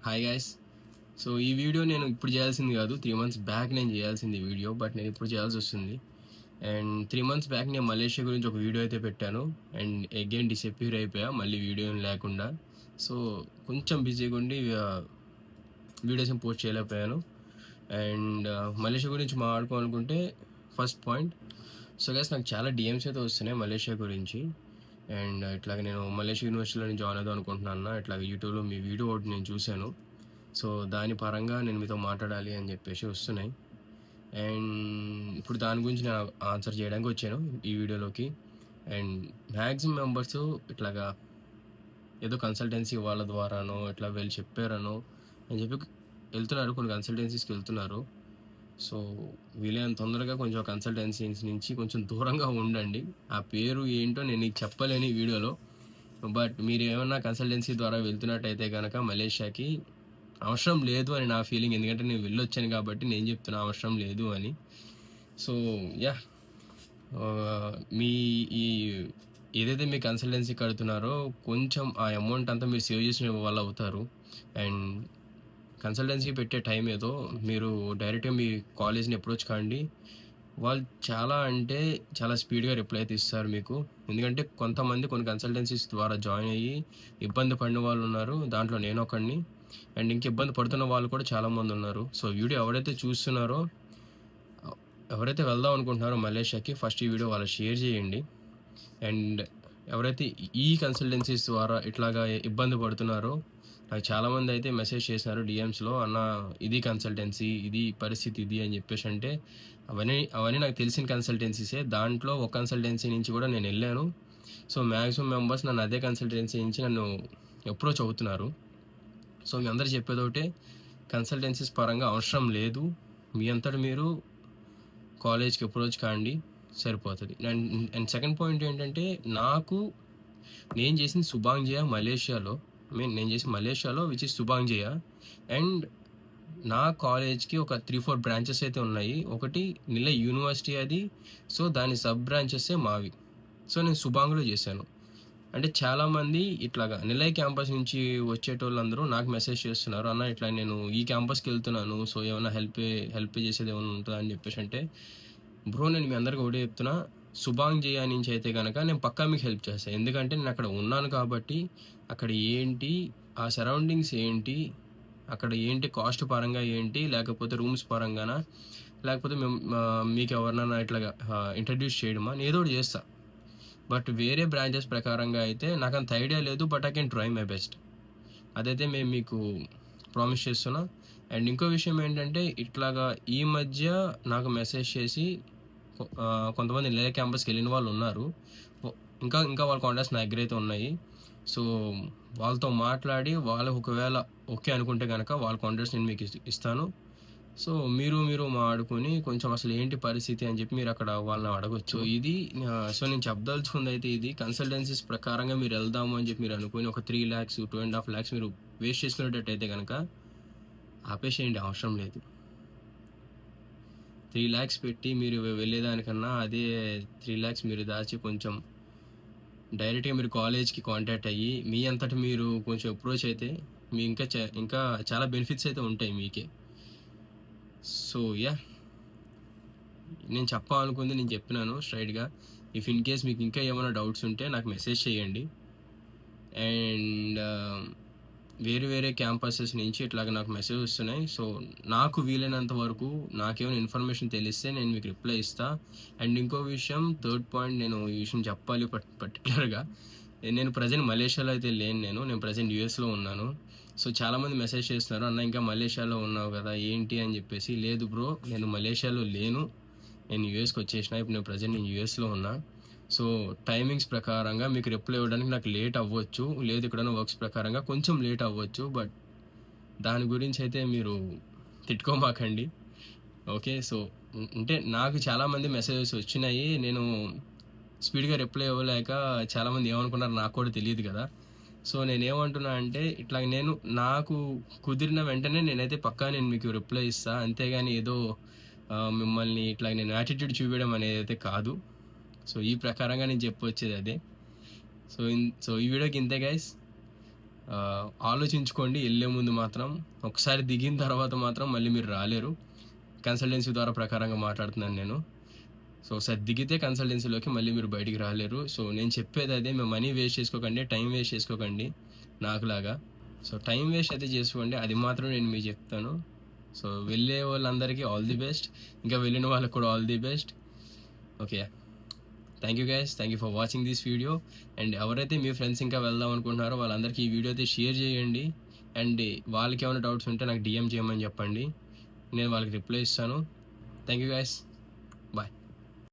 Hi guys. So ఈ video నేను ఇప్పుడు చేయాల్సింది కాదు, 3 months బ్యాక్ నేను చేయాల్సింది వీడియో. బట్ నేను ఇప్పుడు చేయాల్సి వస్తుంది. అండ్ 3 months బ్యాక్ నేను మలేషియా గురించి ఒక వీడియో అయితే పెట్టాను. అండ్ అగైన్ డిసప్పీర్ అయిపోయా, మళ్ళీ వీడియో ఏం లేకుండా. సో కొంచెం బిజీగా ఉండి వీడియోస్ ఏం పోస్ట్ చేయలేకపోయాను. అండ్ మలేషియా గురించి మాట్లాడుకోవాలనుకుంటే ఫస్ట్ పాయింట్. సో గైస్, నాకు చాలా డిఎమ్స్ అయితే వస్తున్నాయి మలేషియా గురించి. అండ్ ఇట్లాగ నేను మలేషియా యూనివర్సిటీలో జాయిన్ అవుదాం అనుకుంటున్నాను. ఇట్లాగ యూట్యూబ్లో మీ వీడియో ఒకటి నేను చూశాను. సో దాని పరంగా నేను మీతో మాట్లాడాలి అని చెప్పేసి వస్తున్నాయి. అండ్ ఇప్పుడు దాని గురించి నేను ఆన్సర్ చేయడానికి వచ్చాను ఈ వీడియోలోకి. అండ్ మ్యాక్సిమం మెంబర్స్ ఇట్లాగా ఏదో కన్సల్టెన్సీ వాళ్ళ ద్వారానో ఇట్లా వీళ్ళు చెప్పారనో అని చెప్పి వెళ్తున్నారు, కొన్ని కన్సల్టెన్సీస్కి వెళ్తున్నారు. సో వీలైనంత తొందరగా కొంచెం కన్సల్టెన్సీస్ నుంచి కొంచెం దూరంగా ఉండండి. ఆ పేరు ఏంటో నేను నీకు చెప్పలేని వీడియోలో. బట్ మీరు ఏమన్నా కన్సల్టెన్సీ ద్వారా వెళ్తున్నట్టయితే కనుక మలేషియాకి అవసరం లేదు అని నా ఫీలింగ్. ఎందుకంటే నేను వెళ్ళొచ్చాను కాబట్టి నేను చెప్తున్నా అవసరం లేదు అని. సో యా, మీ ఈ ఏదైతే మీ కన్సల్టెన్సీ కడుతున్నారో కొంచెం ఆ అమౌంట్ అంతా మీరు సేవ్ చేసిన వాళ్ళు అవుతారు. అండ్ కన్సల్టెన్సీ పెట్టే టైం ఏదో మీరు డైరెక్ట్గా మీ కాలేజ్ని అప్రోచ్ కాండి. వాళ్ళు చాలా అంటే చాలా స్పీడ్గా రిప్లై అయితే ఇస్తారు మీకు. ఎందుకంటే కొంతమంది కొన్ని కన్సల్టెన్సీస్ ద్వారా జాయిన్ అయ్యి ఇబ్బంది పడిన వాళ్ళు ఉన్నారు, దాంట్లో నేను ఒకడిని. అండ్ ఇంక ఇబ్బంది పడుతున్న వాళ్ళు కూడా చాలామంది ఉన్నారు. సో వీడియో ఎవరైతే చూస్తున్నారో, ఎవరైతే వెళ్దాం అనుకుంటున్నారో మలేషియాకి, ఫస్ట్ ఈ వీడియో వాళ్ళు షేర్ చేయండి. అండ్ ఎవరైతే ఈ కన్సల్టెన్సీస్ ద్వారా ఇట్లాగా ఇబ్బంది పడుతున్నారో, నాకు చాలామంది అయితే మెసేజ్ చేసినారు డిఎమ్స్లో, అన్న ఇది కన్సల్టెన్సీ, ఇది పరిస్థితి ఇది అని చెప్పేసి. అంటే అవన్నీ నాకు తెలిసిన కన్సల్టెన్సీసే. దాంట్లో ఒక కన్సల్టెన్సీ నుంచి కూడా నేను వెళ్ళాను. సో మ్యాక్సిమం మెంబర్స్ నన్ను అదే కన్సల్టెన్సీ నుంచి నన్ను అప్రోచ్ అవుతున్నారు. సో మీ అందరూ చెప్పేది ఒకటే, కన్సల్టెన్సీస్ పరంగా అవసరం లేదు, మీ అంతటా మీరు కాలేజ్కి అప్రోచ్ కాండి, సరిపోతుంది. అండ్ సెకండ్ పాయింట్ ఏంటంటే, నేను చేసింది సుబాంగ్జియా మలేషియాలో. నేను చేసిన మలేషియాలో విచ్ ఇస్ సుబాంగ్జియా. అండ్ నా కాలేజ్కి ఒక 3-4 బ్రాంచెస్ అయితే ఉన్నాయి. ఒకటి నిలయ్ యూనివర్సిటీ అది. సో దాని సబ్ బ్రాంచెస్సే మావి. సో నేను సుబాంగ్లో చేశాను. అంటే చాలామంది ఇట్లాగా నిలయ్ క్యాంపస్ నుంచి వచ్చేటోళ్ళందరూ నాకు మెసేజ్ చేస్తున్నారు, అన్న ఇట్లా నేను ఈ క్యాంపస్కి వెళ్తున్నాను, సో ఏమైనా హెల్ప్ చేసేది ఏమైనా ఉంటుందా అని చెప్పేసి. అంటే బ్రో, నేను మీ అందరికీ ఒకటే చెప్తున్నా, సుబాంగ్జియా నుంచి అయితే కనుక నేను పక్కా మీకు హెల్ప్ చేస్తాను. ఎందుకంటే నేను అక్కడ ఉన్నాను కాబట్టి, అక్కడ ఏంటి, ఆ సరౌండింగ్స్ ఏంటి, అక్కడ ఏంటి కాస్ట్ పరంగా ఏంటి, లేకపోతే రూమ్స్ పరంగానా, లేకపోతే మీకు ఎవరినైనా ఇట్లాగా ఇంట్రడ్యూస్ చేయడమా, నేను ఏదో ఒకటి చేస్తా. బట్ వేరే బ్రాంచెస్ ప్రకారంగా అయితే నాకు అంత ఐడియా లేదు. But I can try my best. అదైతే మేము మీకు ప్రామిస్ చేస్తున్నా. అండ్ ఇంకో విషయం ఏంటంటే, ఇట్లాగా ఈ మధ్య నాకు మెసేజ్ చేసి కొంతమంది నిలయ క్యాంపస్కి వెళ్ళిన వాళ్ళు ఉన్నారు. ఇంకా ఇంకా వాళ్ళ కాంటాక్ట్స్ నా దగ్గర అయితే ఉన్నాయి. సో వాళ్ళతో మాట్లాడి వాళ్ళకు ఒకవేళ ఓకే అనుకుంటే కనుక వాళ్ళ కాంటాక్ట్స్ నేను మీకు ఇస్తాను. సో మీరు మాడుకొని కొంచెం అసలు ఏంటి పరిస్థితి అని చెప్పి మీరు అక్కడ వాళ్ళని అడగొచ్చు. ఇది సో నేను చెప్పదలుచుకుంది అయితే ఇది, కన్సల్టెన్సీస్ ప్రకారంగా మీరు వెళ్దాము అని చెప్పి మీరు అనుకుని ఒక 3 lakhs 2.5 lakhs మీరు వేస్ట్ చేసుకునేటట్టయితే కనుక ఆపేసేయండి, అవసరం లేదు. 3 lakhs పెట్టి మీరు వెళ్ళేదానికన్నా అదే 3 lakhs మీరు దాచి కొంచెం డైరెక్ట్గా మీరు కాలేజ్కి కాంటాక్ట్ అయ్యి మీ అంతటి మీరు కొంచెం అప్రోచ్ అయితే మీ ఇంకా చాలా బెనిఫిట్స్ అయితే ఉంటాయి మీకే. సో యా, నేను చెప్పాలనుకుంది నేను చెప్పినాను స్ట్రైట్గా. ఇఫ్ ఇన్ కేస్ మీకు ఇంకా ఏమైనా డౌట్స్ ఉంటే నాకు మెసేజ్ చేయండి. అండ్ వేరే క్యాంపసెస్ నుంచి ఇట్లాగ నాకు మెసేజ్ వస్తున్నాయి. సో నాకు వీలైనంత వరకు నాకేమైనా ఇన్ఫర్మేషన్ తెలిస్తే నేను మీకు రిప్లై ఇస్తా. అండ్ ఇంకో విషయం, థర్డ్ పాయింట్, నేను ఈ విషయం చెప్పాలి పర్టికులర్గా. నేను ప్రజెంట్ మలేషియాలో అయితే లేను, నేను ప్రజెంట్ యూఎస్లో ఉన్నాను. సో చాలామంది మెసేజ్ చేస్తున్నారు, అన్న ఇంకా మలేషియాలో ఉన్నావు కదా ఏంటి అని చెప్పేసి. లేదు బ్రో, నేను మలేషియాలో లేను, నేను యూఎస్కి వచ్చేసిన. ఇప్పుడు నేను యూఎస్లో ఉన్నా. సో టైమింగ్స్ ప్రకారంగా మీకు రిప్లై ఇవ్వడానికి నాకు లేట్ అవ్వచ్చు, లేదు ఇక్కడన్న వర్క్స్ ప్రకారంగా కొంచెం లేట్ అవ్వచ్చు. బట్ దాని గురించి అయితే మీరు తిట్టుకోమాకండి, ఓకే. సో అంటే నాకు చాలామంది మెసేజెస్ వచ్చినాయి, నేను స్పీడ్గా రిప్లై ఇవ్వలేక చాలామంది ఏమనుకున్నారు నాకు కూడా తెలియదు కదా. సో నేనేమంటున్నా అంటే, ఇట్లా నాకు కుదిరిన వెంటనే నేనైతే పక్కా నేను మీకు రిప్లై ఇస్తాను. అంతేగాని ఏదో మిమ్మల్ని ఇట్లా నేను యాటిట్యూడ్ చూపించడం అనేది అయితే కాదు. సో ఈ ప్రకారంగా నేను చెప్పొచ్చేది అదే. సో ఈ వీడియోకి ఇంతే గైస్. ఆలోచించుకోండి వెళ్ళే ముందు మాత్రం. ఒకసారి దిగిన తర్వాత మాత్రం మళ్ళీ మీరు రాలేరు. కన్సల్టెన్సీ ద్వారా ప్రకారంగా మాట్లాడుతున్నాను నేను. సో ఒకసారి దిగితే కన్సల్టెన్సీలోకి మళ్ళీ మీరు బయటికి రాలేరు. సో నేను చెప్పేది అదే, మేము మనీ వేస్ట్ చేసుకోకండి, టైం వేస్ట్ చేసుకోకండి నాకులాగా. సో టైం వేస్ట్ అయితే చేసుకోండి, అది మాత్రం నేను మీకు చెప్తాను. సో వెళ్ళే వాళ్ళందరికీ ఆల్ ది బెస్ట్, ఇంకా వెళ్ళిన వాళ్ళకి కూడా all the best. Okay, thank you guys, thank you for watching this video. And ఎవరైతే మీ ఫ్రెండ్స్ ఇంకా వెళ్దాం అనుకుంటున్నారో వాళ్ళందరికీ ఈ వీడియో అయితే షేర్ చేయండి. అండ్ వాళ్ళకి ఏమైనా డౌట్స్ ఉంటే నాకు DM చేయమని చెప్పండి, నేను వాళ్ళకి రిప్లై ఇస్తాను. Thank you guys.